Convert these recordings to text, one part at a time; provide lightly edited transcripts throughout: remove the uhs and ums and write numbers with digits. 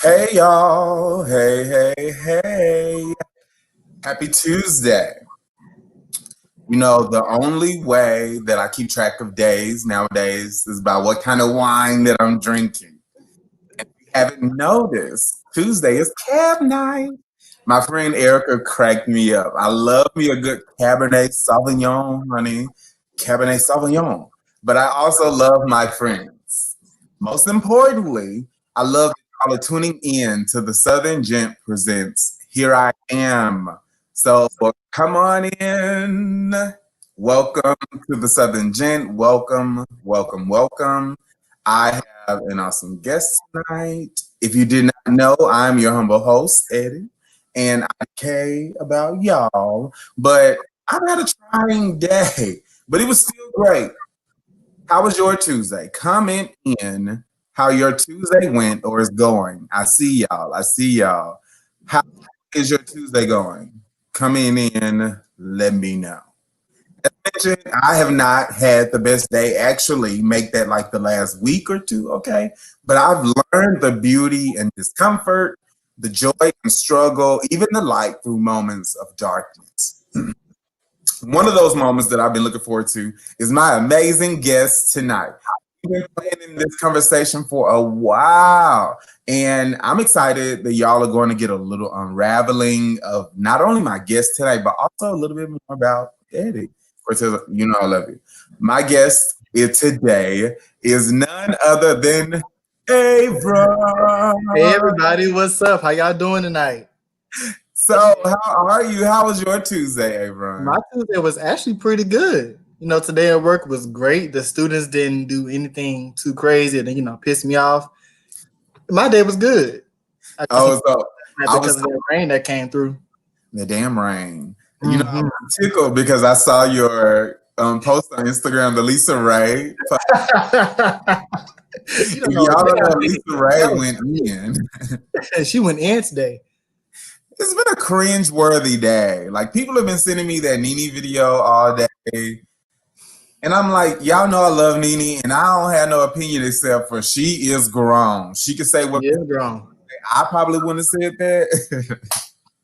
Hey y'all. Hey. Happy Tuesday. The only way that I keep track of days nowadays is by what kind of wine that I'm drinking. If you haven't noticed, Tuesday is cab night. My friend Erica cracked me up. I love me a good Cabernet Sauvignon, honey. Cabernet Sauvignon. But I also love my friends. Most importantly, I love that y'all are tuning in to the Southern Gent presents Here I Am. So come on in. Welcome to the Southern Gent. Welcome. I have an awesome guest tonight. If you did not know, I'm your humble host, Eddie, and I care about y'all. But I've had a trying day, but it was still great. How was your Tuesday? Comment in how your Tuesday went or is going. I see y'all. How is your Tuesday going? Come in, let me know. As mentioned, I have not had the best day. Actually, make that like the last week or two, okay? But I've learned the beauty and discomfort, the joy and struggle, even the light through moments of darkness. One of those moments that I've been looking forward to is my amazing guest tonight. We've been planning this conversation for a while, and I'm excited that y'all are going to get a little unraveling of not only my guest tonight, but also a little bit more about Eddie. Of course, I love you. My guest today is none other than Avron. Hey everybody, what's up? How y'all doing tonight? So, how are you? How was your Tuesday, My Avron? Tuesday was actually pretty good. Today at work was great. The students didn't do anything too crazy and piss me off. My day was good. I got some Oh, so I because was of that rain that came through. the damn rain. I Hmm was tickled because I saw your post on Instagram, the Lisa Ray. You If don't know what y'all day don't I know, made. Lisa Ray That went in. was she went in today. It's been a cringe-worthy day. Like people have been sending me that Nene video all day. And I'm like, y'all know I love Nene, and I don't have no opinion except for she is grown. She can say what She is grown. I probably wouldn't have said that.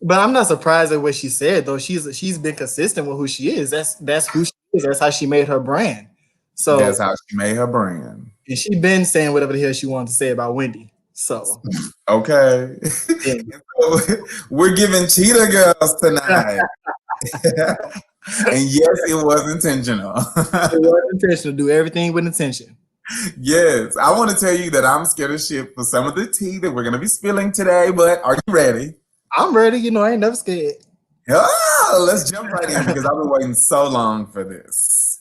But I'm not surprised at what she said though. She's been consistent with who she is. That's who she is. That's how she made her brand. So That's how she made her brand. and she been saying whatever the hell she wanted to say about Wendy. So Okay. yeah. So, we're giving cheetah girls tonight. And yes, it was intentional. It was intentional. Do everything with intention. Yes, I want to tell you that I'm scared of shit for some of the tea that we're going to be spilling today, but are you ready? I'm ready. I ain't never scared. Let's jump right in because I've been waiting so long for this.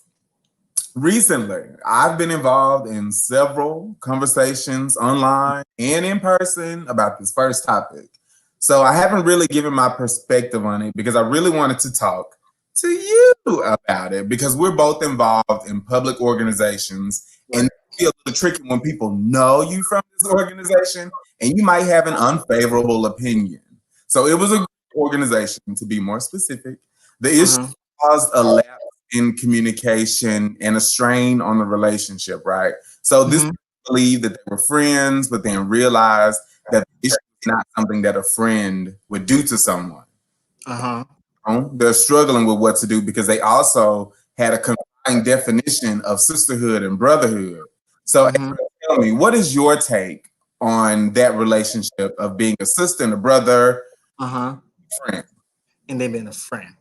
Recently, I've been involved in several conversations online and in person about this first topic. So I haven't really given my perspective on it because I really wanted to talk to you about it because we're both involved in public organizations and Right. it feels a little tricky when people know you from this organization and you might have an unfavorable opinion. So it was a organization, to be more specific. The issue Uh-huh. caused a lapse in communication and a strain on the relationship, right? So this hmm believed that they were friends, but then realized that the issue is not something that a friend would do to someone. Uh-huh. They're struggling with what to do because they also had a combined definition of sisterhood and brotherhood. So hmm tell me, what is your take on that relationship of being a sister and a brother Uh-huh. friend? And they've been a friend.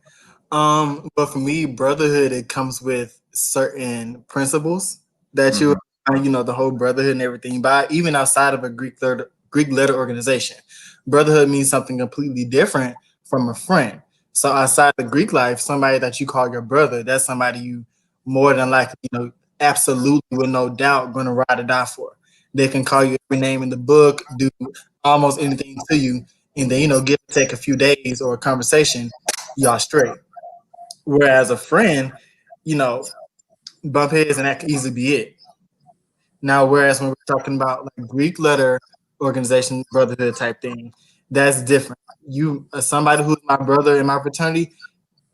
But for me, brotherhood it comes with certain principles that Mhm. the whole brotherhood and everything. But even outside of a Greek letter organization, brotherhood means something completely different from a friend. So outside the Greek life, somebody that you call your brother, that's somebody you more than likely, absolutely with no doubt going to ride or die for. They can call you every name in the book, do almost anything to you, and then give or take a few days or a conversation, y'all straight. Whereas a friend, you know, bump heads and that could easily be it. Now, whereas when we're talking about like Greek letter organization, brotherhood type thing, that's different. Somebody who's my brother in my fraternity,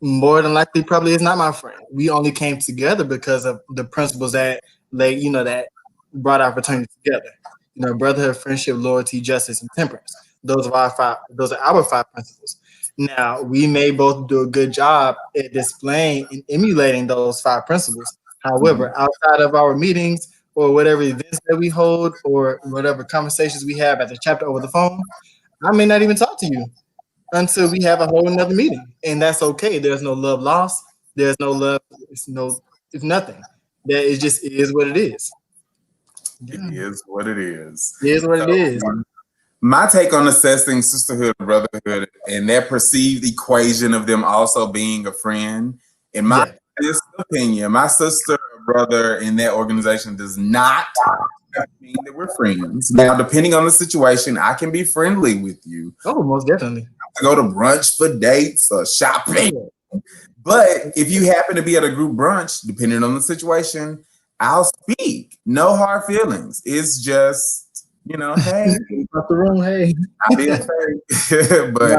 more than likely probably is not my friend. We only came together because of the principles that that brought our fraternity together. brotherhood, friendship, loyalty, justice, and temperance. Those are our five. Those are our five principles. Now, we may both do a good job at displaying and emulating those five principles. However, outside of our meetings or whatever events that we hold or whatever conversations we have at the chapter over the phone, I may not even talk to you until we have a whole another meeting. And that's okay. There's no love lost. There's no love. It's nothing. That it just is what it is. It Yeah. is what it is. It is what it is. My take on assessing sisterhood and brotherhood and that perceived equation of them also being a friend, in my honest opinion, my sister or brother in that organization does not mean that we're friends. Now, depending on the situation, I can be friendly with you. Oh, most definitely. I go to brunch for dates or shopping. But if you happen to be at a group brunch, depending on the situation, I'll speak. No hard feelings. It's just, hey. Not the room, hey. I being fake. But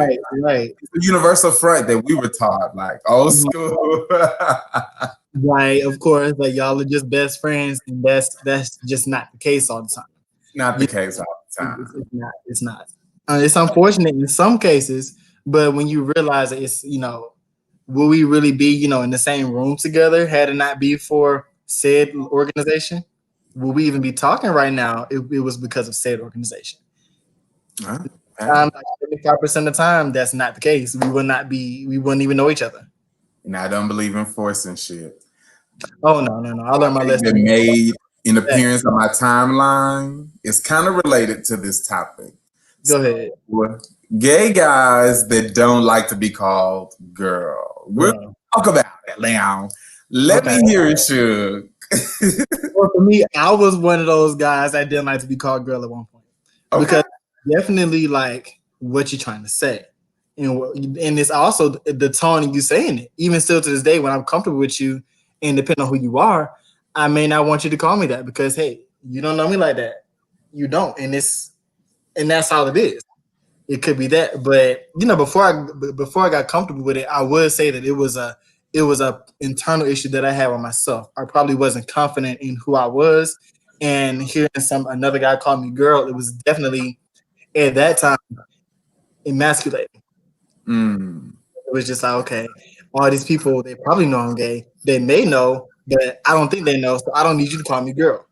right. It's the universal front that we were taught, like old school. Right, of course, like y'all are just best friends, and that's just not the case all the time. Not the case all the time. It's not. It's unfortunate in some cases, but when you realize it's, will we really be, in the same room together had it not be for said organization? Will we even be talking right now if it was because of said organization? Like 75% of the time, that's not the case. We wouldn't even know each other. And I don't believe in forcing shit. Oh, no. I learned my lesson. Been made in appearance on my timeline. It's kind of related to this topic. Go ahead. Gay guys that don't like to be called girl. We'll talk about it now. Let me hear it, Suge. Well, for me, I was one of those guys that didn't like to be called girl at one point. Okay. Because definitely like what you're trying to say. And it's also the tone of you saying it. Even still to this day, when I'm comfortable with you and depending on who you are, I may not want you to call me that because, hey, you don't know me like that. You don't. And that's all it is. It could be that. But, before I got comfortable with it, I would say that it was a internal issue that I had with myself. I probably wasn't confident in who I was. And hearing another guy call me girl, it was definitely at that time emasculating. It was just like, okay, all these people, they probably know I'm gay. They may know, but I don't think they know, so I don't need you to call me girl.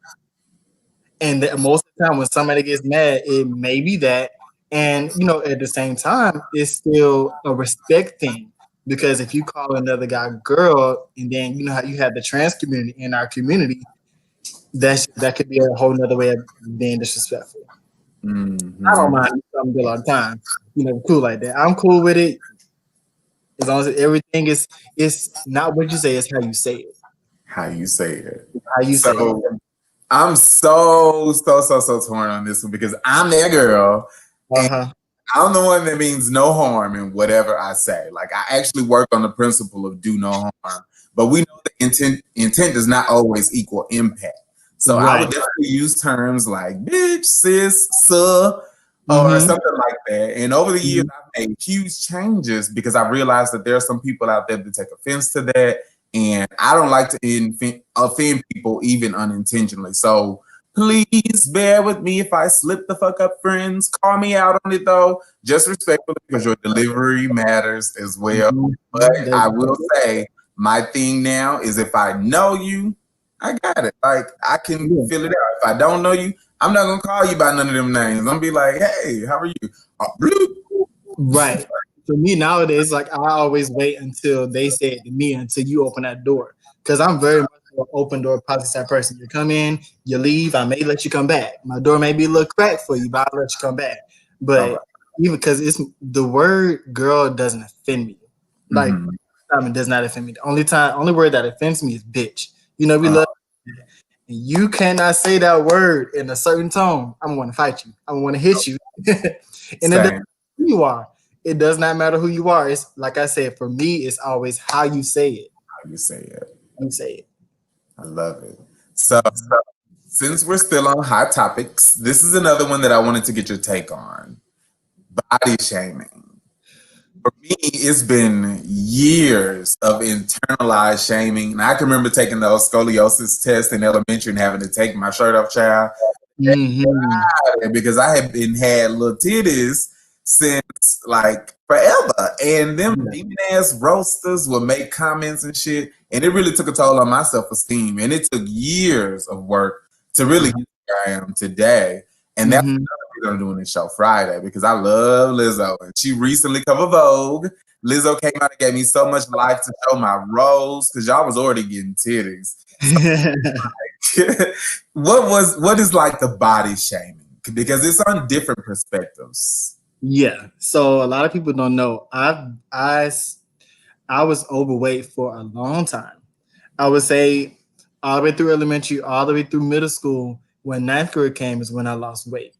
And most of the time when somebody gets mad, it may be that. And, at the same time, it's still a respect thing. Because if you call another guy girl, and then you know how you have the trans community in our community, that could be a whole nother way of being disrespectful. Mm-hmm. I don't mind calling girl all the time. Cool like that. I'm cool with it. As long as everything is not what you say, it's how you say it. How you say it. How you say it. I'm so torn on this one because I'm that girl. And I'm the one that means no harm in whatever I say. Like I actually work on the principle of do no harm, but we know the intent does not always equal impact. So I would definitely use terms like bitch, sis, sir, or something like that. And over the years, I've made huge changes because I realized that there are some people out there that take offense to that. And I don't like to offend people even unintentionally. So please bear with me if I slip the fuck up, friends. Call me out on it though, just respectfully because your delivery matters as well. But I will say my thing now is if I know you, I got it. Like I can feel it out. If I don't know you, I'm not gonna call you by none of them names. I'm gonna be like, hey, how are you? Right. For me nowadays, like I always wait until they say it to me until you open that door. Because I'm very much an open door policy type person. You come in, you leave, I may let you come back. My door may be a little cracked for you, but I'll let you come back. But even because it's the word girl doesn't offend me. Like it does not offend me. The only word that offends me is bitch. We love you cannot say that word in a certain tone. I'm going to fight you. I'm going to hit you. And it doesn't matter who you are. It does not matter who you are. It's like I said, for me, it's always how you say it. How you say it. You say it. I love it. So since we're still on hot topics, this is another one that I wanted to get your take on. Body shaming. For me, it's been years of internalized shaming. And I can remember taking those scoliosis tests in elementary and having to take my shirt off, child. Mm-hmm. Because I had been had little titties since like forever. And them Yeah. demon ass roasters would make comments and shit. And it really took a toll on my self esteem. And it took years of work to really get where I am today. And that's Mm-hmm. what I'm doing this show Friday because I love Lizzo. And she recently covered Vogue. Lizzo came out and gave me so much life to show my roles because y'all was already getting titties. What is like the body shaming? Because it's on different perspectives. Yeah. So a lot of people don't know. I was overweight for a long time. I would say all the way through elementary, all the way through middle school. When ninth grade came is when I lost weight.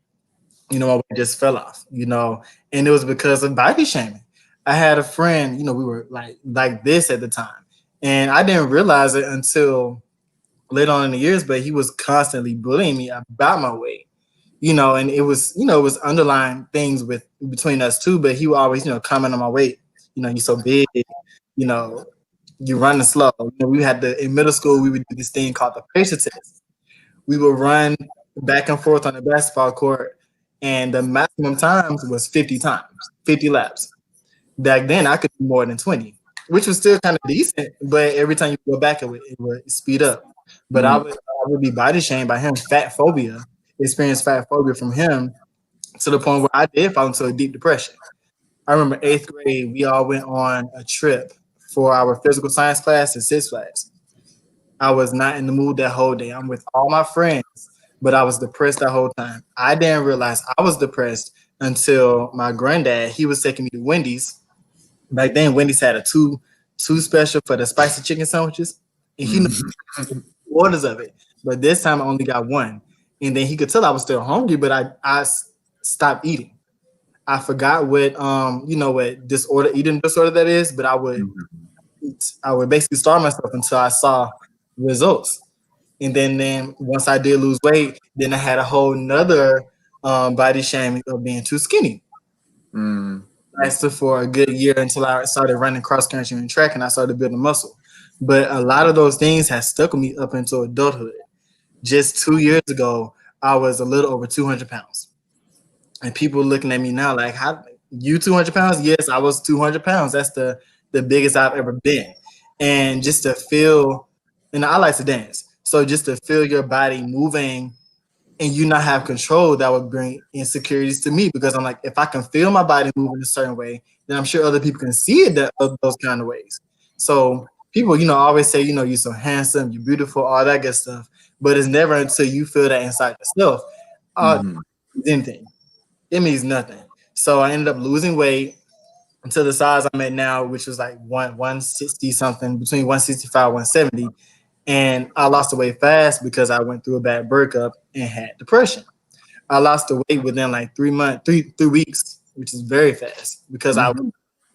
My weight just fell off. And it was because of body shaming. I had a friend. We were like this at the time, and I didn't realize it until later on in the years. But he was constantly bullying me about my weight. And it was underlying things with between us too. But he would always, comment on my weight. You're so big. You know, you running slow. We had in middle school we would do this thing called the pacer test. We would run back and forth on the basketball court, and the maximum times was 50 times, 50 laps. Back then, I could do more than 20, which was still kind of decent. But every time you go back, it would speed up. But I Mm. would be body shamed by him, fat phobia, experienced fat phobia from him to the point where I did fall into a deep depression. I remember eighth grade, we all went on a trip for our physical science class and Six Flags. I was not in the mood that whole day. I'm with all my friends, but I was depressed that whole time. I didn't realize I was depressed until my granddad, he was taking me to Wendy's. Back then, Wendy's had a two special for the spicy chicken sandwiches, and he knew orders of it. But this time I only got one. And then he could tell I was still hungry, but I stopped eating. I forgot what eating disorder that is, but I would basically starve myself until I saw results. And then once I did lose weight, then I had a whole nother body shaming of being too skinny. Mm. I lasted for a good year until I started running cross country and track, and I started building muscle. But a lot of those things have stuck with me up until adulthood. Just 2 years ago, I was a little over 200 pounds, and people looking at me now like, "How you 200 pounds?" Yes, I was 200 pounds. That's the biggest I've ever been, and just to feel, and I like to dance, so just to feel your body moving and you not have control, that would bring insecurities to me because I'm like, if I can feel my body moving a certain way, then I'm sure other people can see it those kind of ways. So people, always say, you're so handsome, you're beautiful, all that good stuff. But it's never until you feel that inside yourself. Mhm. Anything. It means nothing. So I ended up losing weight until the size I'm at now, which was like 160 something, between 165 170. And I lost the weight fast because I went through a bad breakup and had depression. I lost the weight within like 3 months, three weeks, which is very fast because I was Mhm.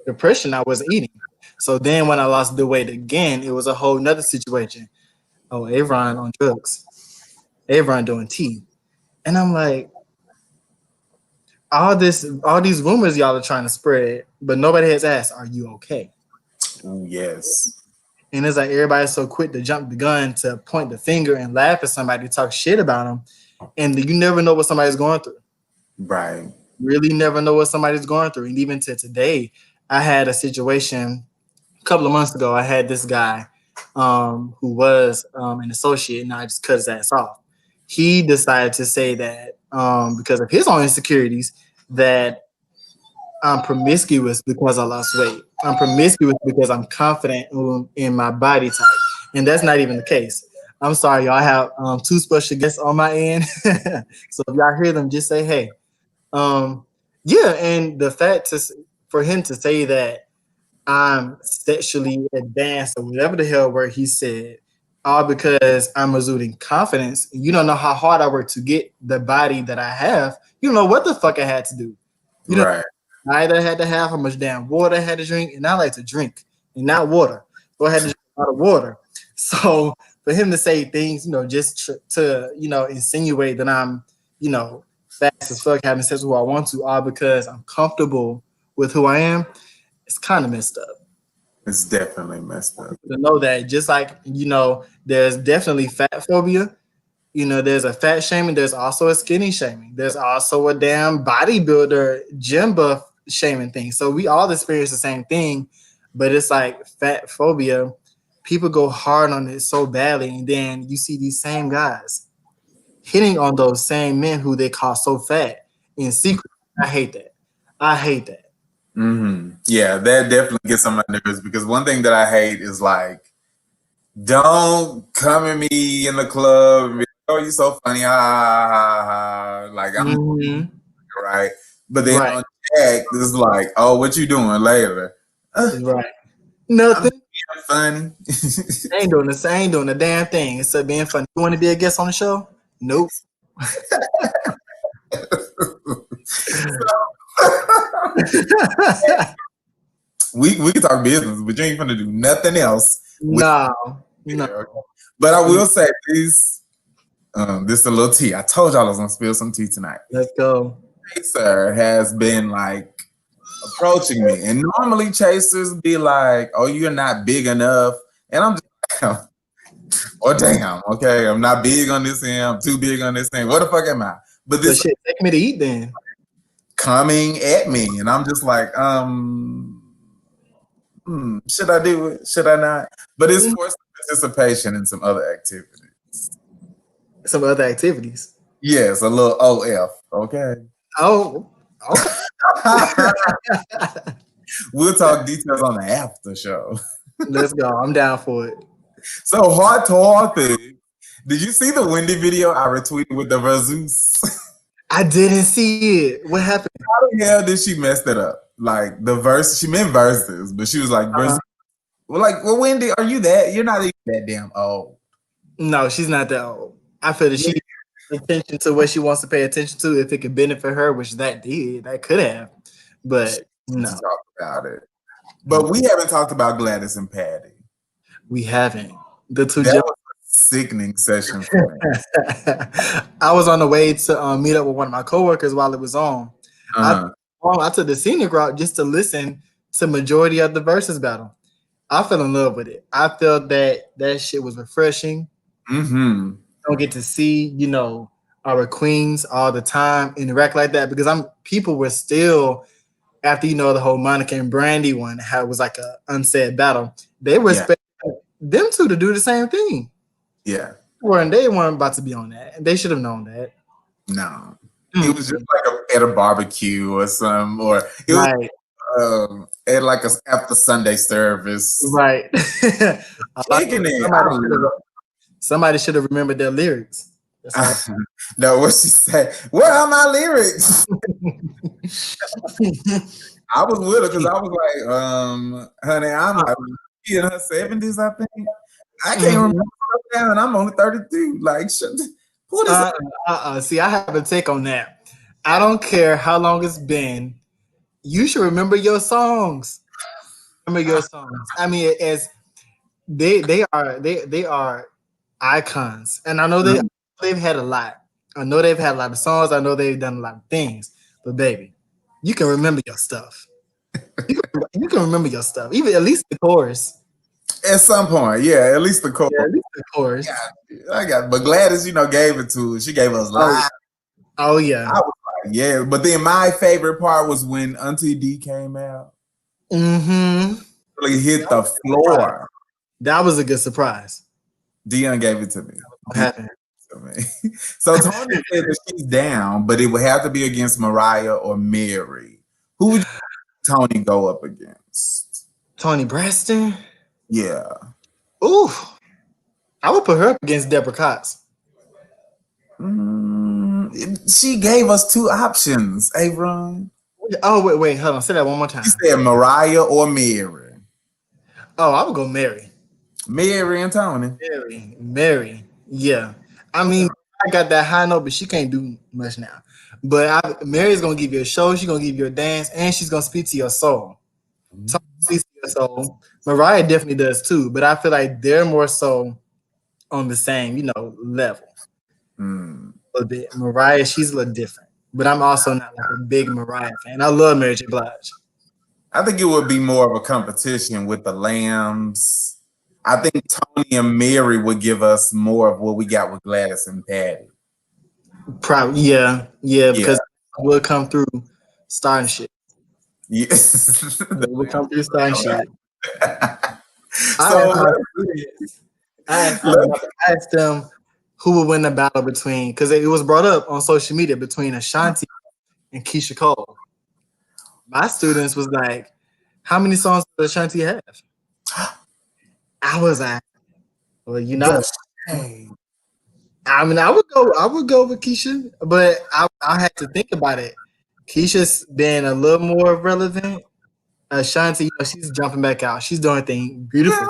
depression. I wasn't eating. So then when I lost the weight again, it was a whole nother situation. Oh, Avron on drugs, Avron doing tea, and I'm like, all these rumors y'all are trying to spread, but nobody has asked, are you okay? Ooh, yes. And it's like everybody's so quick to jump the gun to point the finger and laugh at somebody, talk shit about them, and you never know what somebody's going through. Right. Really never know what somebody's going through. And even to today, I had a situation a couple of months ago. I had this guy who was an associate, and I just cut his ass off. He decided to say that because of his own insecurities, that I'm promiscuous because I lost weight. I'm promiscuous because I'm confident in my body type. And that's not even the case. I'm sorry, y'all. I have two special guests on my end. So if y'all hear them, just say hey. Um, yeah, and the fact for him to say that I'm sexually advanced or whatever the hell word he said, all because I'm exuding confidence. You don't know how hard I worked to get the body that I have. You don't know what the fuck I had to do. You know, Right. I either had to have how much damn water I had to drink, and I like to drink and not water. So I had to drink a lot of water. So for him to say things, just to insinuate that I'm, fast as fuck, having sex with who I want to, all because I'm comfortable with who I am, it's kind of messed up. It's definitely messed up. To know that, just like there's definitely fat phobia, You know, there's a fat shaming. There's also a skinny shaming. There's also a damn bodybuilder, gym buff shaming thing. So we all experience the same thing, but it's like fat phobia. People go hard on it so badly, and then you see these same guys hitting on those same men who they call so fat in secret. I hate that. I hate that. Yeah, that definitely gets on my nerves because one thing that I hate is like, don't come at me in the club and be like, oh, you so funny, ha, ha, ha, ha. Like I'm right, but then Right, on chat, it's like, oh, what you doing later? right. I'm Nothing. being funny. I ain't doing this. I ain't doing a damn thing except being funny. You want to be a guest on the show? Nope. we can talk business, but you ain't gonna do nothing else. No. Okay. But I will say this is a little tea. I told y'all I was gonna spill some tea tonight. Let's go. Chaser has been like approaching me, and normally chasers be like, "Oh, you're not big enough," and I'm just like, "Oh, damn, okay, I'm not big on this end. I'm too big on this thing. What the fuck am I?" But But this shit, take me to eat then. coming at me, and I'm just like, should I do it? Should I not? But it's forced participation in some other activities. Some other activities. Yes, a little OF. Okay. Oh, okay. We'll talk details on the after show. Let's go. I'm down for it. So heart to heart thing. Did you see the Wendy video I retweeted with the versus? I didn't see it. What happened? How the hell did she mess that up? Like the verse, she meant verses, but she was like versus. Well, Wendy, are you that? You're not even that damn old. No, she's not that old. I feel that she pays attention to what she wants to pay attention to if it could benefit her, which that could have. But no, Talk about it. But we haven't talked about Gladys and Patty. we haven't. The two. That was a sickening session for me. I was on the way to meet up with one of my coworkers while it was on. I took the scenic route just to listen to majority of the versus battle. I fell in love with it. I felt that shit was refreshing. Don't get to see, you know, our queens all the time interact like that because people were still after, you know, the whole Monica and Brandy one, how it was like a unsaid battle. They were expecting them two to do the same thing. Yeah. They weren't about to be on that. They should have known that. No. It was just like at a barbecue or something, or it was at like a after Sunday service. Right. Somebody should have remembered their lyrics. No, what she said? Where are my lyrics? I was with her because I was like, honey, I'm like in her 70s, I think. I can't remember now, and I'm only 32. Like, what is See, I have a take on that. I don't care how long it's been. You should remember your songs. Remember your songs. I mean, as they are icons, and I know they've had a lot. I know they've had a lot of songs. I know they've done a lot of things. But baby, you can remember your stuff. You can remember your stuff, even at least the chorus. At some point, yeah, at least the chorus. Yeah, at least the chorus. Yeah, but Gladys, gave it to us. She gave us live. Oh yeah. I was like, yeah. But then my favorite part was when Auntie D came out. Really hit the floor. That was a good surprise. Dion gave it to me. What happened? So Tony said that she's down, but it would have to be against Mariah or Mary. Who would Tony go up against? Tony Braxton? Yeah. Ooh. I would put her up against Deborah Cox. She gave us two options, Avron. Oh, wait, hold on. Say that one more time. She said Mariah or Mary. Oh, I would go Mary. Mary and Tony. Mary. Yeah. I mean, I got that high note, but she can't do much now. But Mary's gonna give you a show, she's gonna give you a dance, and she's gonna speak to your soul. Tony speaks to your soul. Mariah definitely does too, but I feel like they're more so on the same, level. A little bit. Mariah, she's a little different. But I'm also not like a big Mariah fan. I love Mary J. Blige. I think it would be more of a competition with the Lambs I think Tony and Mary would give us more of what we got with Gladys and Patty. Probably, yeah, Yeah. because we'll come through starting shit. Yes. We'll come through starting shit. I So asked my students, I asked them who would win the battle between, because it was brought up on social media between Ashanti and Keisha Cole. My students was like, "How many songs does Ashanti have?" I was like, "Well, you know, I mean, I would go with Keisha, but I had to think about it. Keisha's been a little more relevant. Ashanti, you know, she's jumping back out. She's doing her thing beautiful,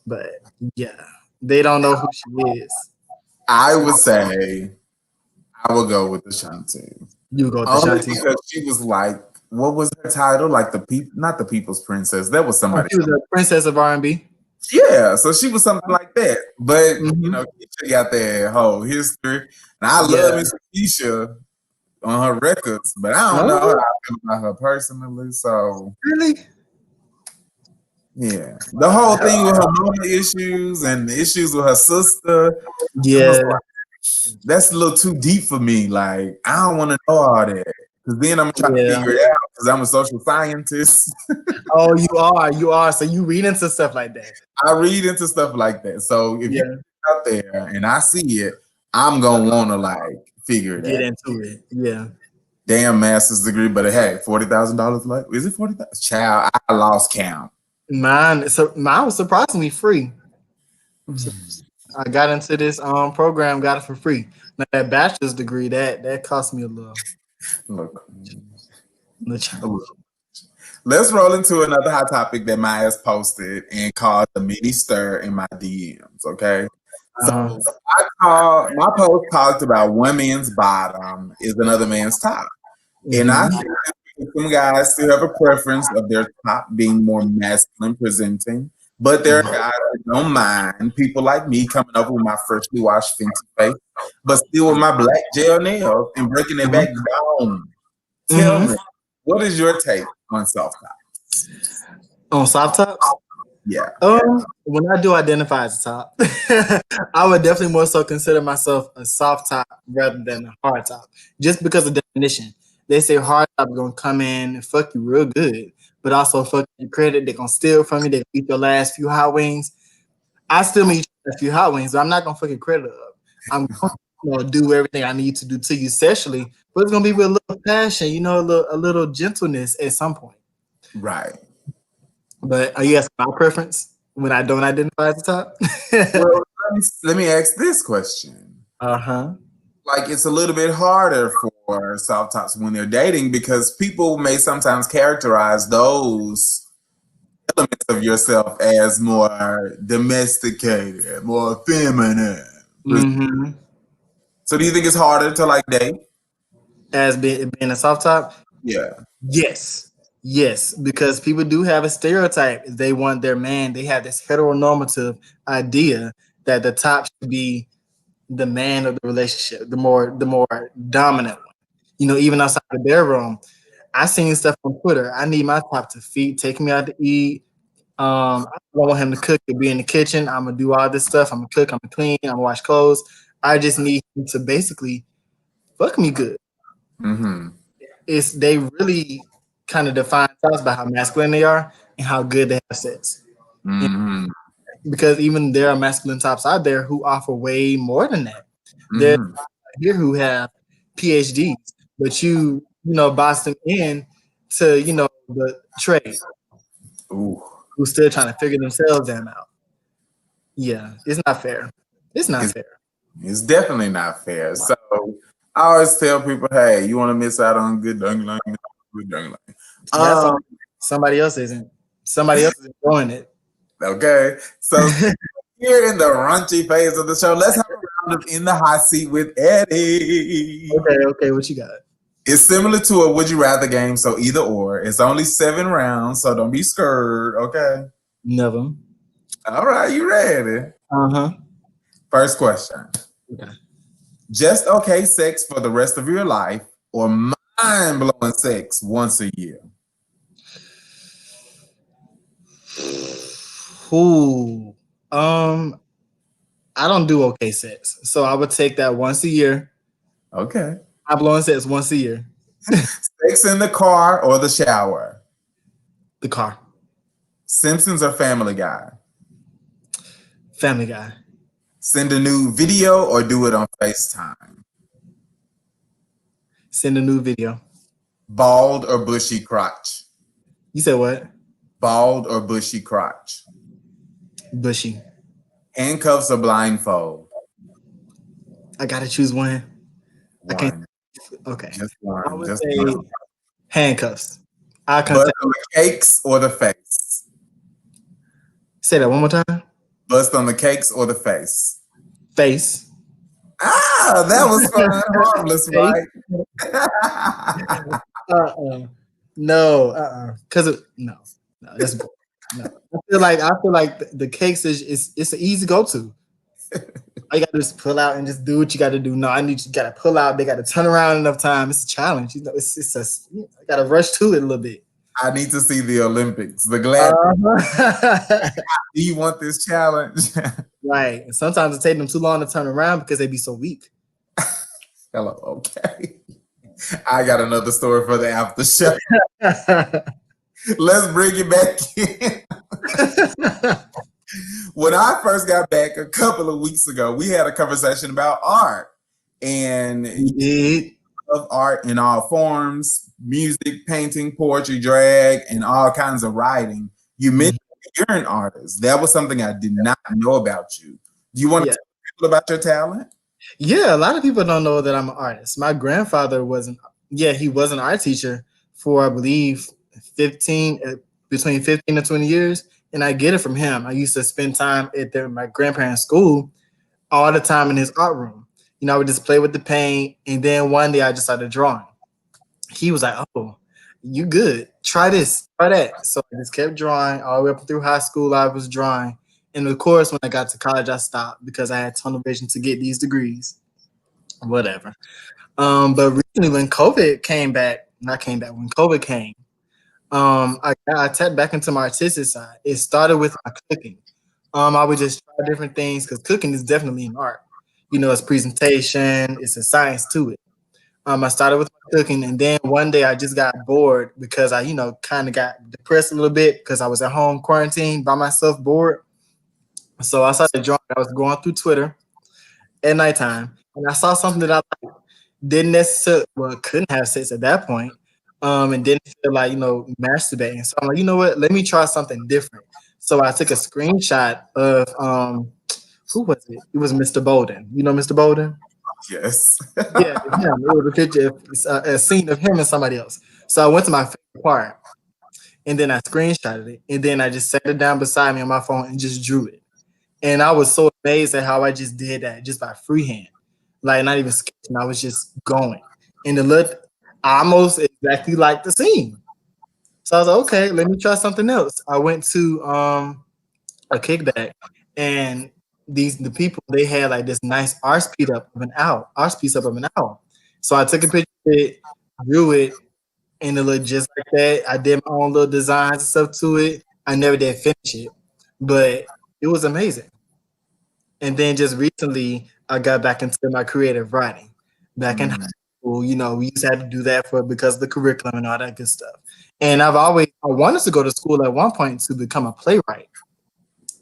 but yeah, they don't know who she is. I would say I would go with Ashanti. You go with Only Ashanti. because she was like, what was her title? Like the people, not the People's Princess. That was Oh, somebody. she was a princess of R&B. Yeah, so she was something like that. But you Mm-hmm. know, Keisha got that whole history, and I love Yeah. Miss Keisha on her records, but I don't know how Oh, I feel about her personally. So really? yeah, the whole thing with her mama issues and the issues with her sister, it was Yeah. like that's a little too deep for me. Like I don't want to know all that because then I'm trying to Yeah. figure it out because I'm a social scientist. Oh, you are. You are. So you read into stuff like that. I read into stuff like that. So if you Yeah. out there and I see it, I'm gonna want to like figure it Get out. into it. Yeah. Damn master's degree, but hey, $40,000 like is it 40,000? Child, I lost count. Mine was surprisingly free. So I got into this program, got it for free. Now that bachelor's degree, that cost me a little. Look, little look. Let's roll into another hot topic that Maya's posted and called the mini stir in my DMs. Okay. So my post talked about one man's bottom is another man's top. And I Mhm. think that some guys still have a preference of their top being more masculine presenting, but there are guys that don't mind people like me coming up with my freshly washed Fenty face, but still with my black gel nails and breaking it back down. Tell Mhm. me, what is your take on soft top? On soft tops. Yeah. When I do identify as a top, I would definitely more so consider myself a soft top rather than a hard top, just because of definition. They say hard top is gonna come in and fuck you real good, but also fuck your credit. They're gonna steal from you. They gonna eat your last few hot wings. I still may eat a few hot wings, but I'm not gonna fuck your credit up. I'm gonna do everything I need to do to you sexually, but it's gonna be with a little passion, a little gentleness at some point. Right. But are you asking my preference when I don't identify as a top? Well, let me ask this question. Uh-huh. Like, it's a little bit harder for soft tops when they're dating because people may sometimes characterize those elements of yourself as more domesticated, more feminine. Mm-hmm. So, do you think it's harder to like date? As being a soft top? Yeah. Yes. Yes, because people do have a stereotype. They want their man, they have this heteronormative idea that the top should be the man of the relationship, the more dominant one. Even outside the bedroom, I seen stuff on Twitter. I need my top to feed, take me out to eat. I don't want him to cook or be in the kitchen. I'm gonna do all this stuff. I'm gonna cook. I'm gonna clean. I'm gonna wash clothes. I just need him to basically fuck me good. Mm-hmm. They really kind of define themselves by how masculine they are and how good they have sex. And Mm-hmm. because even there are masculine tops out there who offer way more than that. There's Mm-hmm. here who have PhDs, but box them in to the trade, Ooh. who's still trying to figure themselves out. Yeah, it's not fair. It's not It's, fair. it's definitely not fair. So, I always tell people, hey, you want to miss out on good dangling, good dangling. That's Um, somebody else isn't. Somebody else is enjoying it. okay. So, here in the raunchy phase of the show, let's have a round of In the Hot Seat with Eddie. Okay, what you got? It's similar to a Would You Rather game, so either or. It's only 7 rounds, so don't be scared, okay? Never. All right, you ready? Uh-huh. First question. Okay. Just okay sex for the rest of your life or mind-blowing sex once a year? Ooh. I don't do okay sets, so I would take that once a year. Okay. I blow in sets once a year. Sex in the car or the shower? The car. Simpsons or Family Guy? Family Guy. Send a new video or do it on FaceTime? Send a new video. Bald or bushy crotch? You said what? Bald or bushy crotch? Bushy. Handcuffs or blindfold? I gotta choose one. I can't. One. Okay. Just I one. would Just say one. handcuffs. Eye Bust contact. on the cakes or the face? Say that one more time. Bust on the cakes or the face? Face. Ah, that was fun. Harmless, Face. right? No. No. That's boring. No. I feel like the cakes it's an easy go to. All you gotta do is pull out and just do what you gotta do. No, you gotta pull out. They gotta turn around enough time. It's a challenge. You know, I gotta rush to it a little bit. I need to see the Olympics. The glad. Do you want this challenge? Right. And sometimes it takes them too long to turn around because they be so weak. Hello. Okay. I got another story for the after show. Let's bring it back in. When I first got back a couple of weeks ago, we had a conversation about art. And of art in all forms, music, painting, poetry, drag, and all kinds of writing. You mentioned you're an artist. That was something I did not know about you. Do you want to tell people about your talent? Yeah, a lot of people don't know that I'm an artist. My grandfather he was an art teacher for, I believe, between 15 and 20 years. And I get it from him. I used to spend time at my grandparents' school all the time in his art room. You know, I would just play with the paint. And then one day I just started drawing. He was like, "Oh, you good. Try this, try that." So I just kept drawing all the way up through high school. I was drawing. And of course, when I got to college, I stopped because I had tunnel vision to get these degrees. Whatever. But recently when COVID came, I tapped back into my artistic side. It started with my cooking. I would just try different things because cooking is definitely an art. You know, it's presentation, it's a science to it. I started with my cooking, and then one day I just got bored because I, kind of got depressed a little bit because I was at home quarantined by myself, bored. So I started drawing. I was going through Twitter at nighttime, and I saw something that I liked. Didn't necessarily, couldn't have sex at that point, and didn't feel like, masturbating. So I'm like, you know what? Let me try something different. So I took a screenshot of, who was it? It was Mr. Bolden. You know Mr. Bolden? Yes. Yeah, him. It was a picture, a scene of him and somebody else. So I went to my favorite part, and then I screenshotted it, and then I just set it down beside me on my phone and just drew it. And I was so amazed at how I just did that just by freehand. Like, not even sketching, I was just going. And it looked almost exactly like the scene. So I was like, okay, let me try something else. I went to a kickback, and the people, they had like this nice art piece up of an owl. So I took a picture of it, drew it, and it looked just like that. I did my own little designs and stuff to it. I never did finish it, but it was amazing. And then just recently, I got back into my creative writing. Back in high school, we used to have to do that because of the curriculum and all that good stuff. And I wanted to go to school at one point to become a playwright.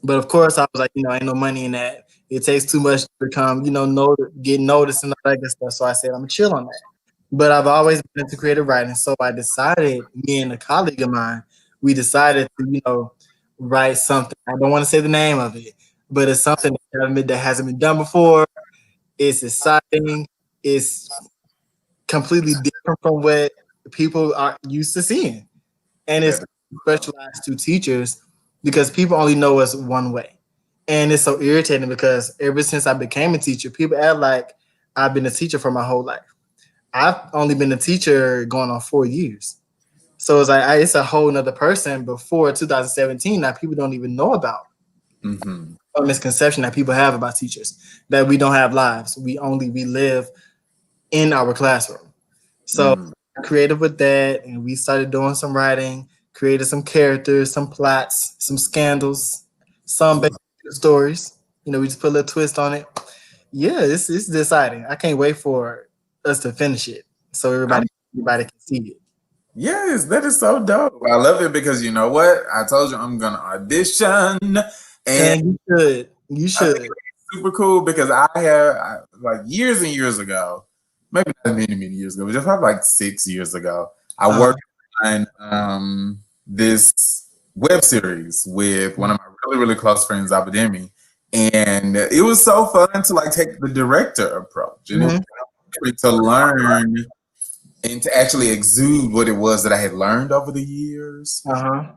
But of course, I was like, ain't no money in that. It takes too much to become, get noticed and all that good stuff. So I said, I'm gonna chill on that. But I've always been into creative writing. So I decided, me and a colleague of mine, we decided to, write something. I don't want to say the name of it, but it's something that hasn't been done before. It's exciting. It's completely different from what people are used to seeing. And it's specialized to teachers because people only know us one way. And it's so irritating because ever since I became a teacher, people act like I've been a teacher for my whole life. I've only been a teacher going on 4 years. So it's like it's a whole nother person before 2017 that people don't even know about. A misconception that people have about teachers, that we don't have lives. We live in our classroom. So creative with that, and we started doing some writing, created some characters, some plots, some scandals, some based on the stories. You know, we just put a little twist on it. Yeah, it's deciding. I can't wait for us to finish it so I'm everybody can see it. Yes, that is so dope. I love it because you know what? I told you I'm gonna audition, and And you should. You I think should. it's super cool because like years and years ago, maybe not many years ago, but just probably like 6 years ago, I Uh, worked on this web series with one of my really close friends, Abademi, and it was so fun to like take the director approach, and it was mhm. really to learn and to actually exude what it was that I had learned over the years Uh-huh.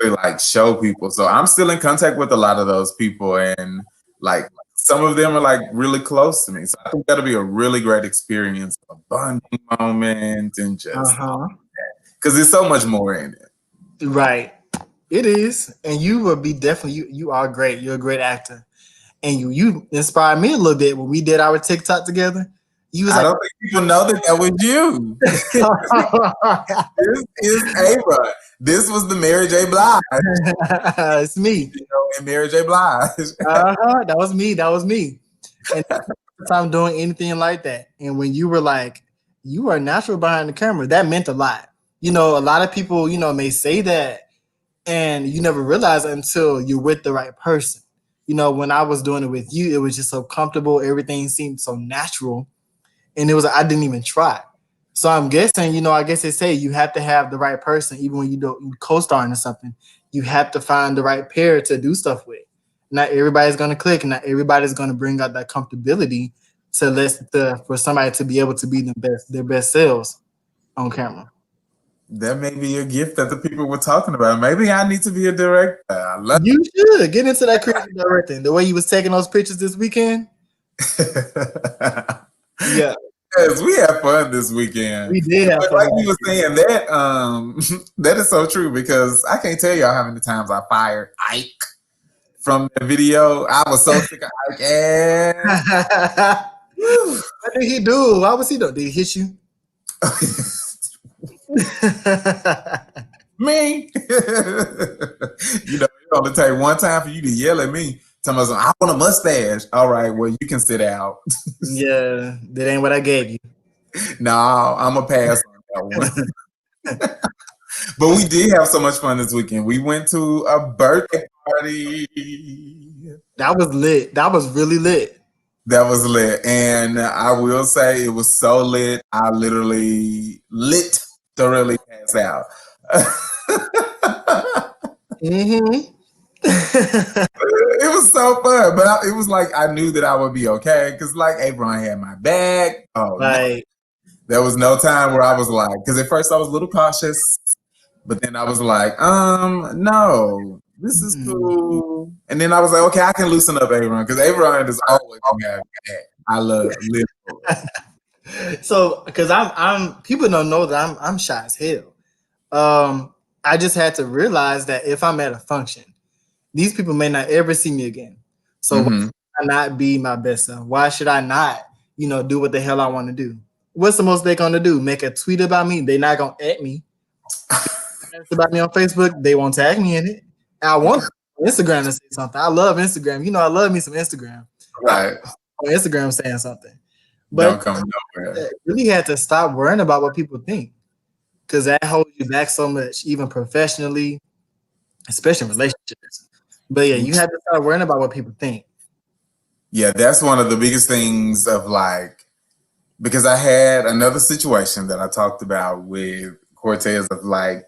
to like show people. So I'm still in contact with a lot of those people, and like some of them are like really close to me. So I think that'll be a really great experience, a bonding moment, and just Uh-huh. because there's so much more in it. Right. It is. And you will be definitely you are great. You're a great actor. And you inspired me a little bit when we did our TikTok together. You was I like, don't think people know that that was you. This is Ava. This was the Mary J. Blige, it's me. and Mary J. Blige. That was me. That was me. And time doing anything like that. And when you were like, you are natural behind the camera, that meant a lot. You know, a lot of people, you know, may say that and you never realize it until you're with the right person. You know, when I was doing it with you, it was just so comfortable. Everything seemed so natural. And it was, I didn't even try. So I'm guessing, you know, I guess they say you have to have the right person, even when you co-starring or something. You have to find the right pair to do stuff with. Not everybody's gonna click. Not everybody's gonna bring out that comfortability to for somebody to be able to be their best selves on camera. That may be a gift that the people were talking about. Maybe I need to be a director. I love You should get into that creative directing. The way you was taking those pictures this weekend. it. Yeah, Yes, we had fun this weekend. we did have But fun. like you were saying, that that is so true because I can't tell y'all how many times I fired Ike from the video. I was so sick of Ike ass. What did he do? Why was he doing? Did he hit you? Me. You know, it only take one time for you to yell at me. Tell me, I want a mustache. All right, well, you can sit out. Yeah, that ain't what I gave you. No, I'm a pass on that one. But we did have so much fun this weekend. We went to a birthday party. That was lit. That was really lit. That was lit. And I will say it was so lit. I literally thoroughly passed out. Mm-hmm. It was so fun, but it was like I knew that I would be okay because like Avron had my back. Oh, no. Like, There was no time where I was like, because at first I was a little cautious, but then I was like, no, this is cool. And then I was like, okay, I can loosen up Avron because Avron is always gonna have my back. I love so because I'm people don't know that I'm shy as hell. I just had to realize that if I'm at a function, these people may not ever see me again. So why should I not be my best self? Why should I not, you know, do what the hell I want to do? What's the most they're gonna do? Make a tweet about me? They're not gonna at me. About me on Facebook, they won't tag me in it. I want Instagram to say something. I love Instagram. You know, I love me some Instagram. right. On Instagram saying something. Don't But come nowhere. I really had to stop worrying about what people think. Because that holds you back so much, even professionally, especially in relationships. But yeah, you have to start worrying about what people think. Yeah, that's one of the biggest things of like, because I had another situation that I talked about with Cortez of like,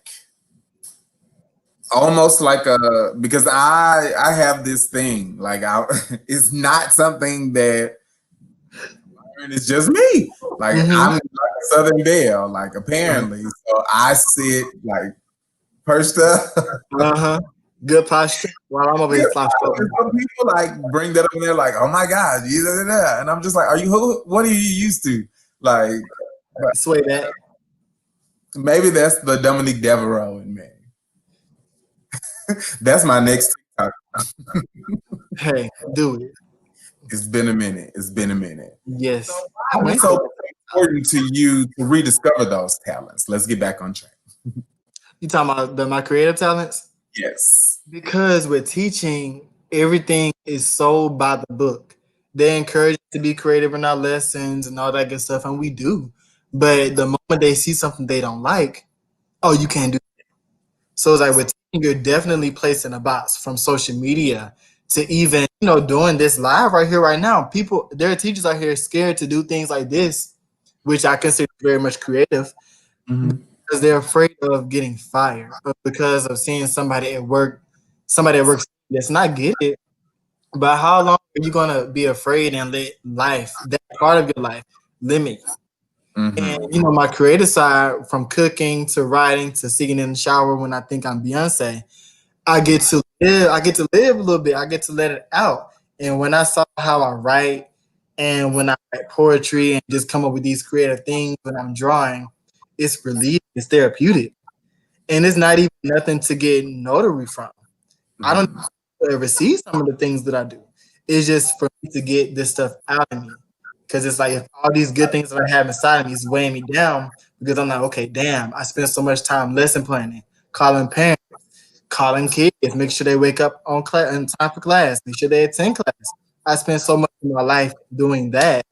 almost like a, because I have this thing, like it's not something that, it's just me. Like I'm like a Southern Belle, like apparently. So I sit like perched up. Good posture. While I'm over here And some people like bring that up and they're like, "Oh my God," and I'm just like, "Are you? What are you used to?" Like, sway that. maybe that's the Dominique Devereaux in me. That's my next TikTok. Hey, do it. It's been a minute. It's been a minute. Yes. Why is it so important to you to rediscover those talents? Let's get back on track. You talking about my creative talents? Yes. Because with teaching, everything is sold by the book. They encourage us to be creative in our lessons and all that good stuff, and we do. But the moment they see something they don't like, oh, you can't do. So it's like with teaching, you're definitely placed in a box from social media to even, doing this live right here, right now. People, there are teachers out here scared to do things like this, which I consider very much creative Mhm. because they're afraid of getting fired or because of seeing somebody at work that's not get it. But how long are you gonna be afraid and let life, that part of your life, limit you? And Mhm. my creative side, from cooking to writing to singing in the shower when I think I'm Beyonce, I get to live. I get to live a little bit. I get to let it out. And when I saw how I write, and when I write poetry and just come up with these creative things when I'm drawing, it's relief. It's therapeutic, and it's not even nothing to get notary from. I don't Mhm. ever see some of the things that I do. It's just for me to get this stuff out of me. Because it's like if all these good things that I have inside of me is weighing me down, because I'm like, okay, damn, I spend so much time lesson planning, calling parents, calling kids, make sure they wake up on time for class, make sure they attend class. I spend so much of my life doing that,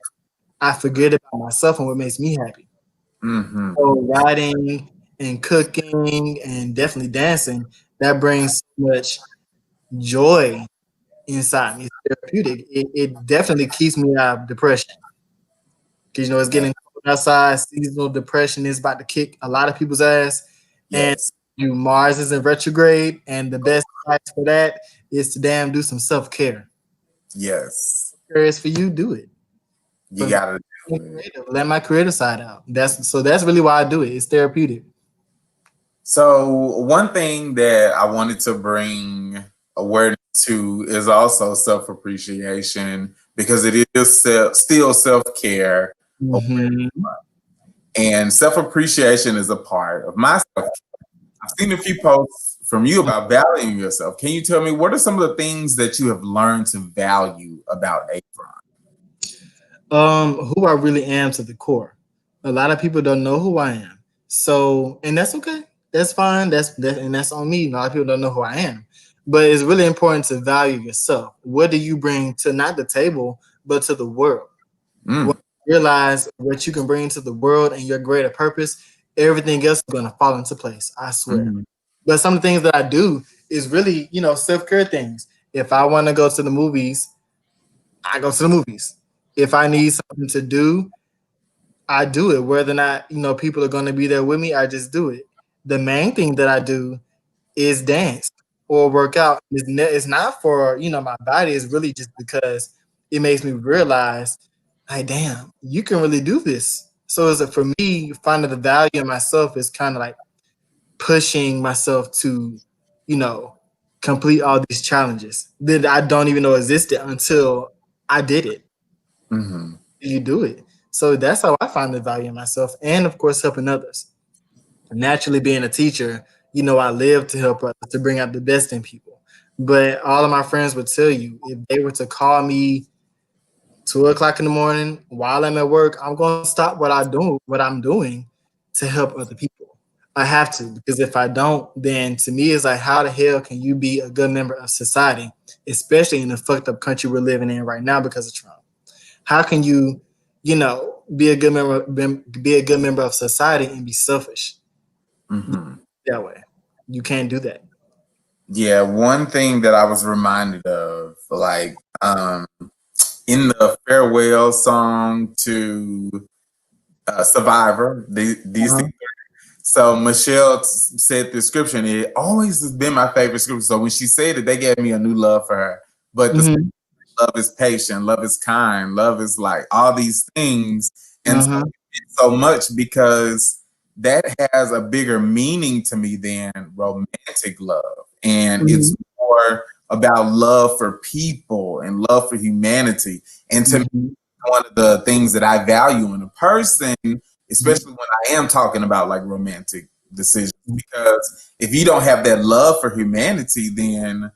I forget about myself and what makes me happy. Mhm. So writing and cooking and definitely dancing, that brings so much joy inside me. It's therapeutic. It definitely keeps me out of depression because it's getting cold outside. Seasonal depression is about to kick a lot of people's ass, and Yes. Mars is in retrograde, and the best advice for that is to damn do some self care. Yes. Curious for you, do it. You For me, gotta being do it. creative, let my creative side out. That's really why I do it. It's therapeutic. So one thing that I wanted to bring awareness to is also self-appreciation because it is still self-care. Hmm. And self-appreciation is a part of my self. I've seen a few posts from you about valuing yourself. Can you tell me what are some of the things that you have learned to value about Avron? Who I really am to the core. A lot of people don't know who I am. So, and that's okay. That's fine. And that's on me. A lot of people don't know who I am. But it's really important to value yourself. What do you bring to not the table, but to the world? When Mm, you realize what you can bring to the world and your greater purpose, everything else is gonna fall into place. I swear. mhm, But some of the things that I do is really, self-care things. If I want to go to the movies, I go to the movies. If I need something to do, I do it. Whether or not, people are going to be there with me, I just do it. The main thing that I do is dance or work out. It's not for, my body. It's really just because it makes me realize, like, damn, you can really do this. So is it for me, finding the value in myself is kind of like pushing myself to, you know, complete all these challenges that I don't even know existed until I did it. mhm, You do it. So that's how I find the value in myself and of course helping others. Naturally being a teacher, I live to help others, to bring out the best in people. But all of my friends would tell you if they were to call me 2 o'clock in the morning while I'm at work, I'm gonna stop what I'm doing to help other people. I have to because if I don't, then to me it's like how the hell can you be a good member of society, especially in the fucked up country we're living in right now because of Trump? How can you, be a good member of society and be selfish mhm. that way? You can't do that. Yeah, one thing that I was reminded of, like, in the farewell song to Survivor, these Uh-huh. so Michelle said the scripture, and it always has been my favorite scripture. So when she said it, they gave me a new love for her. But the Hmm. love is patient, love is kind, love is like all these things, and so, Uh-huh. so much because that has a bigger meaning to me than romantic love, and Hmm. it's more about love for people and love for humanity. And to me, Hmm. one of the things that I value in a person, especially when I am talking about like romantic decisions, because if you don't have that love for humanity, then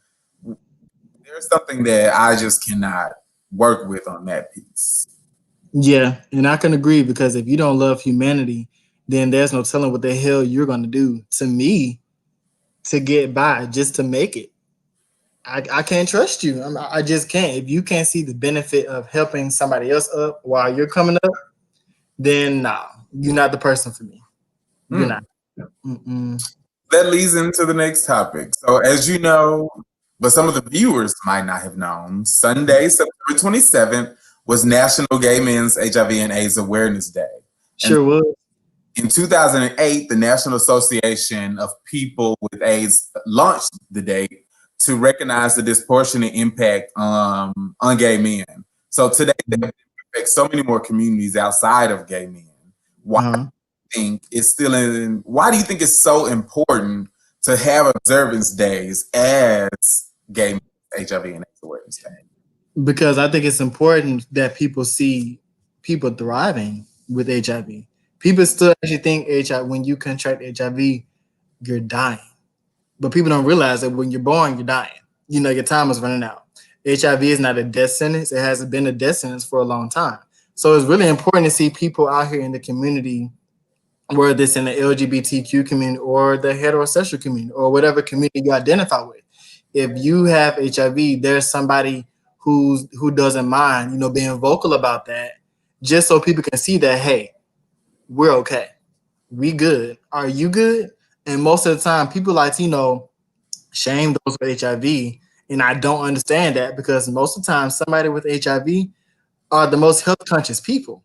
there's something that I just cannot work with on that piece. Yeah, and I can agree because if you don't love humanity, then there's no telling what the hell you're gonna do to me to get by, just to make it. I can't trust you. I just can't. If you can't see the benefit of helping somebody else up while you're coming up, then nah, you're not the person for me. You're Hmm. not. Mm-mm. That leads into the next topic. So, as you know, but some of the viewers might not have known, Sunday, September 27th, was National Gay Men's HIV and AIDS Awareness Day. And Sure would. in 2008, the National Association of People with AIDS launched the day to recognize the disproportionate impact on gay men. So today, they affect so many more communities outside of gay men. Why Uh-huh. do you think it's still in? Why do you think it's so important to have observance days as Gay Men's HIV and AIDS Awareness Day? Because I think it's important that people see people thriving with HIV. People still actually think HIV when you contract HIV, you're dying. But people don't realize that when you're born, you're dying. You know, your time is running out. HIV is not a death sentence. It hasn't been a death sentence for a long time. So it's really important to see people out here in the community, whether it's in the LGBTQ community or the heterosexual community or whatever community you identify with. If you have HIV, there's somebody who doesn't mind, you know, being vocal about that, just so people can see that, hey, we're okay. We good. Are you good? And most of the time, people like to, you know, shame those with HIV. And I don't understand that because most of the time, somebody with HIV are the most health conscious people.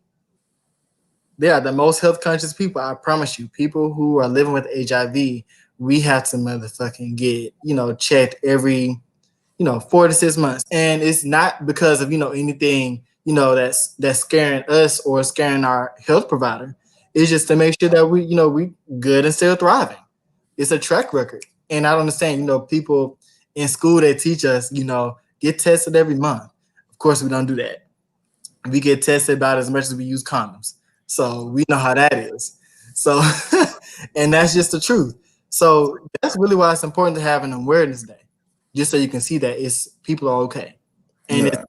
They are the most health conscious people. I promise you. People who are living with HIV, we have to motherfucking get, you know, checked every, you know, 4 to 6 months. And it's not because of, you know, anything, you know, that's scaring us or scaring our health provider. It's just to make sure that we, you know, we good and still thriving. It's a track record. And I don't understand, you know, people in school they teach us, you know, get tested every month. Of course, we don't do that. We get tested about as much as we use condoms. So we know how that is. So, and that's just the truth. So that's really why it's important to have an awareness day, just so you can see that it's people are okay. And it's, Yeah.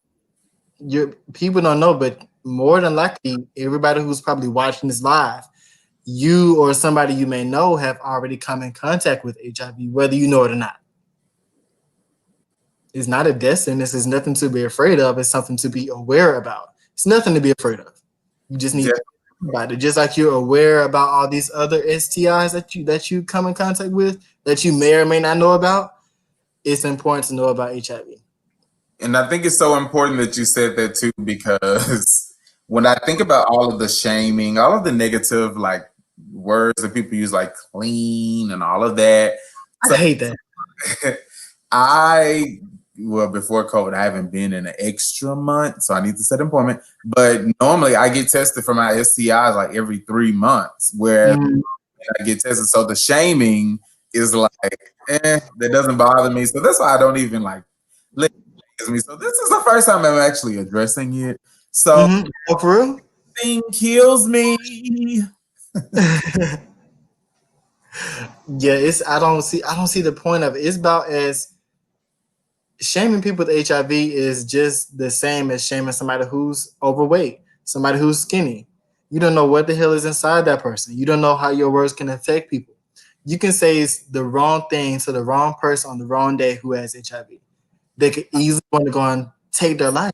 your people don't know, but more than likely, everybody who's probably watching this live, you or somebody you may know have already come in contact with HIV, whether you know it or not. It's not a death sentence. It's nothing to be afraid of. It's something to be aware about. It's nothing to be afraid of. You just need Yeah. to think about it. Just like you're aware about all these other STIs that you come in contact with that you may or may not know about. It's important to know about HIV. And I think it's so important that you said that too, because when I think about all of the shaming, all of the negative like words that people use, like clean and all of that. I So hate that. I, well, before COVID, I haven't been in an extra month, so I need to set appointment. But normally I get tested for my STIs like every 3 months, where Mhm. I get tested. So the shaming is like, that doesn't bother me. So that's why I don't even like let it phase me. So this is the first time I'm actually addressing it. So Oh, for real? thing kills me. Yeah, it's I don't see the point of it. It's about as shaming people with HIV is just the same as shaming somebody who's overweight, somebody who's skinny. You don't know what the hell is inside that person. You don't know how your words can affect people. You can say the wrong thing to the wrong person on the wrong day who has HIV. They could easily want to go and take their life.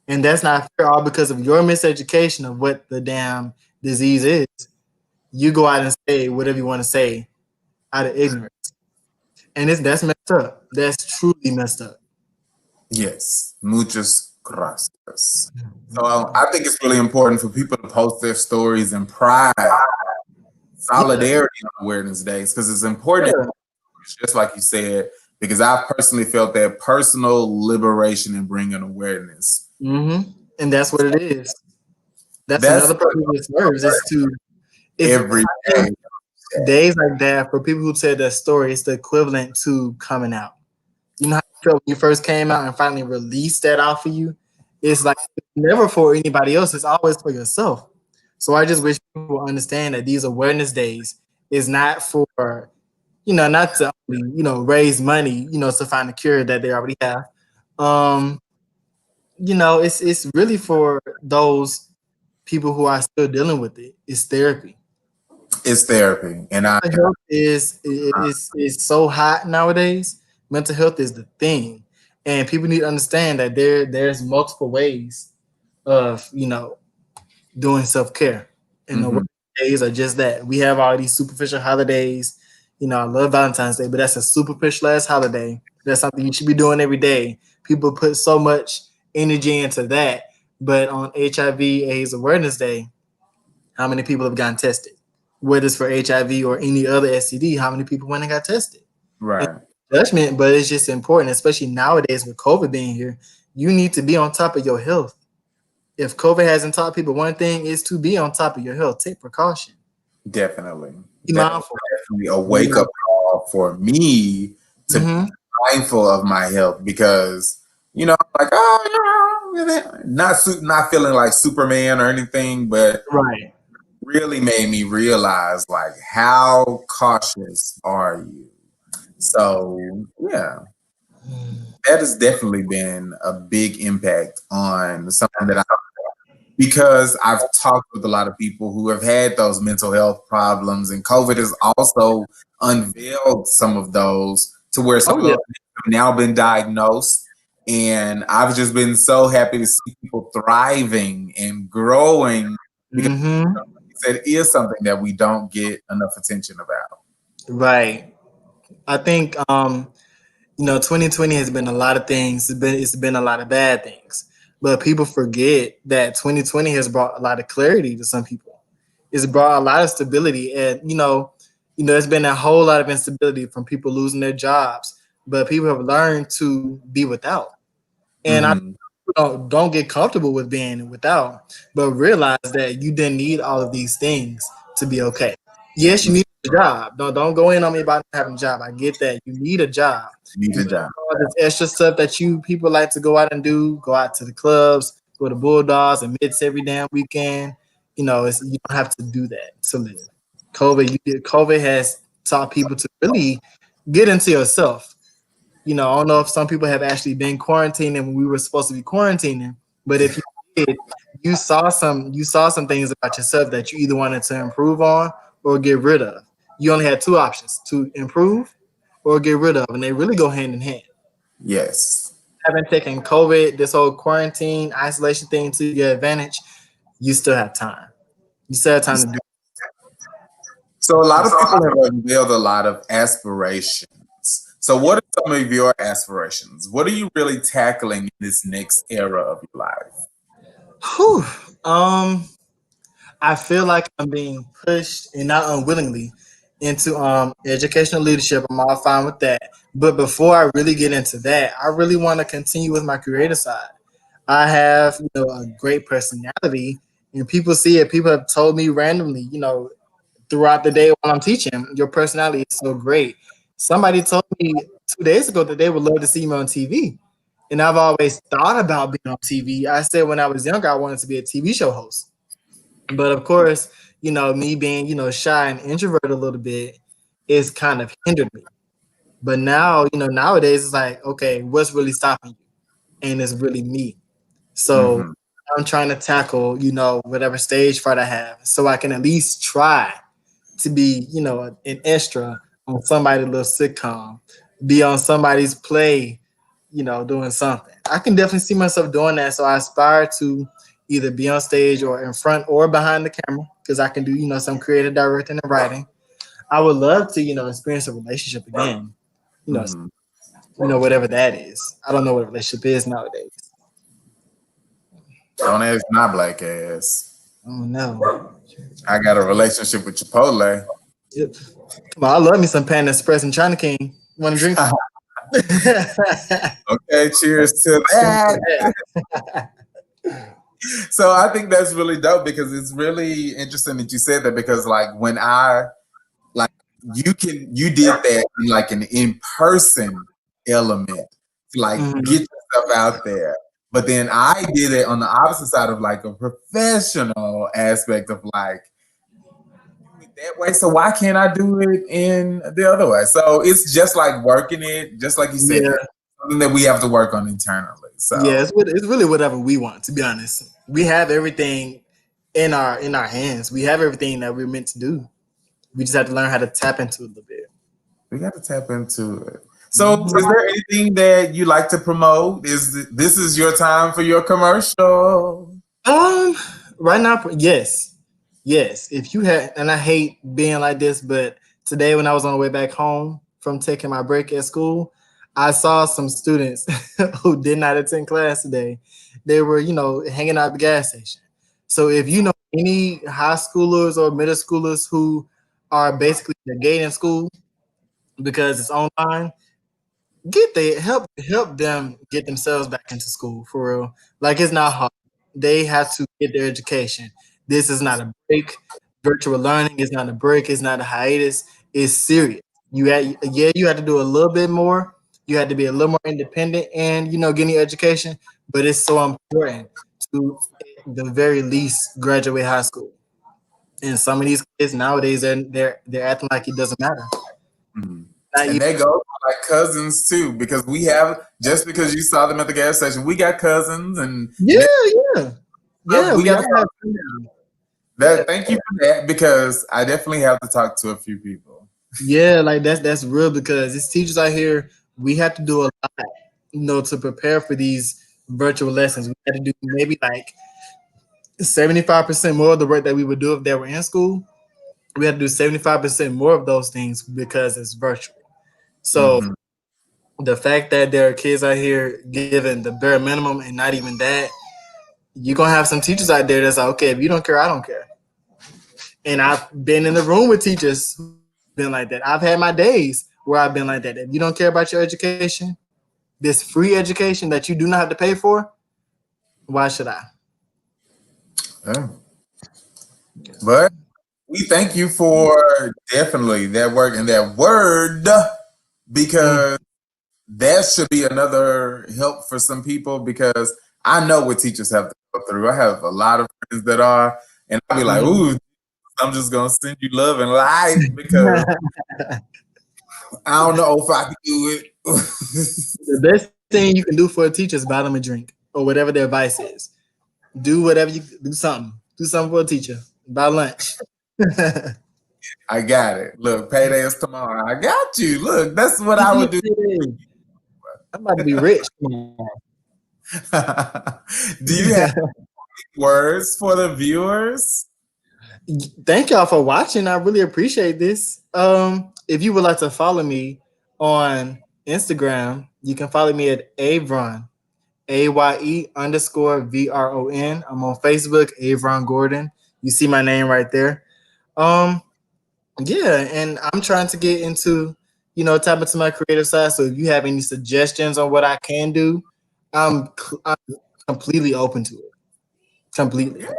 And that's not fair, all because of your miseducation of what the damn disease is. You go out and say whatever you want to say out of ignorance. And that's messed up. That's truly messed up. Yes, muchas gracias. So I think it's really important for people to post their stories in pride, Yeah. solidarity on Awareness Days, because it's important, Yeah. just like you said, because I've personally felt that personal liberation in bringing awareness. And that's what it is. That's That's another purpose it serves is to it's every I day. think days like that for people who tell that story, it's the equivalent to coming out. You know how you felt when you first came out and finally released that out for you? It's like it's never for anybody else, it's always for yourself. So I just wish people understand that these awareness days is not for, you know, not to only, you know, raise money, you know, to find a cure that they already have. Um, you know, it's really for those people who are still dealing with it. It's therapy. It's therapy, and I Mental health is so hot nowadays Mental health is the thing, and people need to understand that there's multiple ways of doing self care, and the Mm-hmm. days are just that. We have all these superficial holidays. I love Valentine's Day, but that's a superficial ass holiday. That's something you should be doing every day. People put so much energy into that, but on HIV/AIDS Awareness Day, how many people have gotten tested? Whether it's for HIV or any other STD, how many people went and got tested? Right. Judgment, but it's just important, especially nowadays with COVID being here. You need to be on top of your health. If COVID hasn't taught people one thing, is to be on top of your health. Take precaution. Definitely. Be That was mindful. definitely a wake up call for me to be Mm-hmm. mindful of my health because, like, not feeling like Superman or anything, but Right. really made me realize, like, how cautious are you? So, yeah, that has definitely been a big impact on something that because I've talked with a lot of people who have had those mental health problems, and COVID has also unveiled some of those to where some Oh of yeah. those have now been diagnosed. And I've just been so happy to see people thriving and growing because Mm-hmm. it is something that we don't get enough attention about. Right. I think 2020 has been a lot of things. It's been a lot of bad things. But people forget that 2020 has brought a lot of clarity to some people. It's brought a lot of stability, and there's been a whole lot of instability from people losing their jobs. But people have learned to be without, and I Hmm. don't get comfortable with being without, but realize that you didn't need all of these things to be okay. Yes, you need a job. Don't go in on me about not having a job. I get that you need a job. Need You a need job. all this extra stuff that you people like to go out and do. Go out to the clubs, go to Bulldogs and Mitts every damn weekend. You don't have to do that to live. COVID has taught people to really get into yourself. I don't know if some people have actually been quarantining when we were supposed to be quarantining, but if you did, you saw some things about yourself that you either wanted to improve on or get rid of. You only had two options: to improve or get rid of, and they really go hand in hand. Yes. Having taken COVID, this whole quarantine isolation thing to your advantage, you still have time. You still have time to do. So a lot of people have unveiled a lot of aspirations. So what are some of your aspirations? What are you really tackling in this next era of your life? Whew. Um, I feel like I'm being pushed and not unwillingly into educational leadership. I'm all fine with that. But before I really get into that, I really want to continue with my creative side. I have, a great personality, and people see it. People have told me randomly, throughout the day while I'm teaching, your personality is so great. Somebody told me 2 days ago that they would love to see me on TV. And I've always thought about being on TV. I said when I was younger, I wanted to be a TV show host. But of course, me being, shy and introverted a little bit is kind of hindered me. But now, nowadays it's like, okay, what's really stopping you? And it's really me. So Hmm. I'm trying to tackle, whatever stage fright I have so I can at least try to be, an extra on somebody's little sitcom, be on somebody's play, doing something. I can definitely see myself doing that. So I aspire to either be on stage or in front or behind the camera because I can do, some creative directing and writing. I would love to, experience a relationship again, you know, Hmm. whatever that is. I don't know what a relationship is nowadays. Don't ask my black ass. Oh no. I got a relationship with Chipotle. Yep. Come on, I love me some Panda Express and China King. Want to drink? Okay, cheers to that. So I think that's really dope because it's really interesting that you said that because like when I like you did that in like an in-person element to like Mhm. get yourself out there. But then I did it on the opposite side of like a professional aspect of like do it that way. So why can't I do it in the other way? So it's just like working it, just like you said, Yeah, something that we have to work on internally. yeah. So It's really whatever we want. To be honest, we have everything in our hands. We have everything that we're meant to do. We just have to learn how to tap into it a little bit. we got to tap into it. So, is there anything that you like to promote? This is your time for your commercial? Um, right now, yes, yes. If you had, and I hate being like this, but today when I was on the way back home from taking my break at school, I saw some students who did not attend class today. They were, hanging out at the gas station. So if you know any high schoolers or middle schoolers who are basically negating school because it's online, get they help them get themselves back into school for real. Like it's not hard. They have to get their education. This is not a break. Virtual learning is not a break. It's not a hiatus. It's serious. You had to do a little bit more. You had to be a little more independent and getting your education. But it's so important to at the very least graduate high school. And some of these kids nowadays they're acting like it doesn't matter. Mhm. Not And even, they go for like cousins too, because we have just because you saw them at the gas station, we got cousins and yeah, yeah, yeah. we We got all to have. talk to them. Yeah, Thank you for that because I definitely have to talk to a few people. yeah, like that's real because these teachers out here, we have to do a lot, to prepare for these virtual lessons. We had to do maybe like 75% more of the work that we would do if they were in school. We had to do 75% more of those things because it's virtual. So Mhm. the fact that there are kids out here giving the bare minimum and not even that, you're gonna have some teachers out there that's like, okay, if you don't care, I don't care. And I've been in the room with teachers who've been like that. I've had my days where I've been like that. If you don't care about your education, this free education that you do not have to pay for, why should I? Yeah. But we thank you for definitely that work and that word Mm. because that should be another help for some people because I know what teachers have to go through. I have a lot of friends that are, and I'll be like, Mhm. ooh, I'm just gonna send you love and light because I don't know if I can do it. The best thing you can do for a teacher is buy them a drink or whatever their advice is. Do whatever you do something. Do something for a teacher. Buy lunch. I'm I got it. Look, payday is tomorrow. I got you. Look, that's what I would do. about to be rich. Do you have words for the viewers? Thank y'all for watching. I really appreciate this. If you would like to follow me on Instagram, you can follow me at Avron, AYE_VRON. I'm on Facebook, Avron Gordon. You see my name right there. Um, yeah, and I'm trying to get into, tap into my creative side. So if you have any suggestions on what I can do, I'm completely open to it. Completely. Yeah,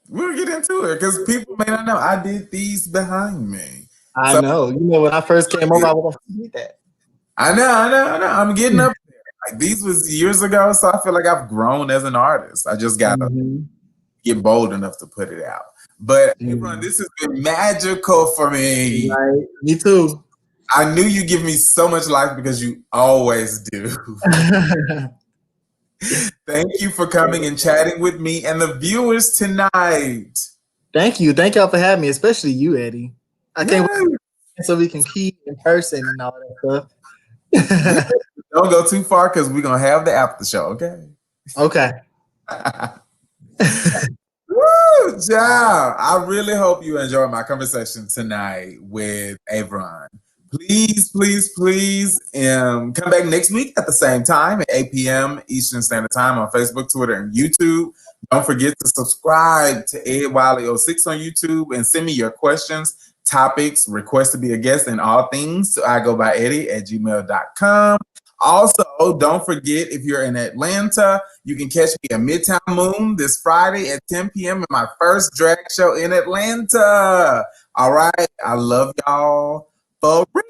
we'll get into it because people may not know I did these behind me. I So know. When I first came over, I was like, that. I know. I'm getting up there. Like these was years ago, so I feel like I've grown as an artist. I just gotta Mm-hmm. get bold enough to put it out. But Abram, Mm-hmm. this has been magical for me. Right. Me too. I knew you give me so much life because you always do. Thank you for coming and chatting with me and the viewers tonight. Thank you. Thank y'all for having me, especially you, Eddie. I can't Yes. wait so we can keep in person and all that Yeah. stuff. Don't go too far because we're gonna have the after show, okay? Okay. Woo, child. I really hope you enjoyed my conversation tonight with Avron. Please, please, please come back next week at the same time at 8 p.m. Eastern Standard Time on Facebook, Twitter, and YouTube. Don't forget to subscribe to Ed Wiley06 on YouTube and send me your questions, topics, requests to be a guest, and all things. So I go by Eddie at gmail.com. Also, don't forget if you're in Atlanta, you can catch me at Midtown Moon this Friday at 10 p.m. in my first drag show in Atlanta. All right. I love y'all for real.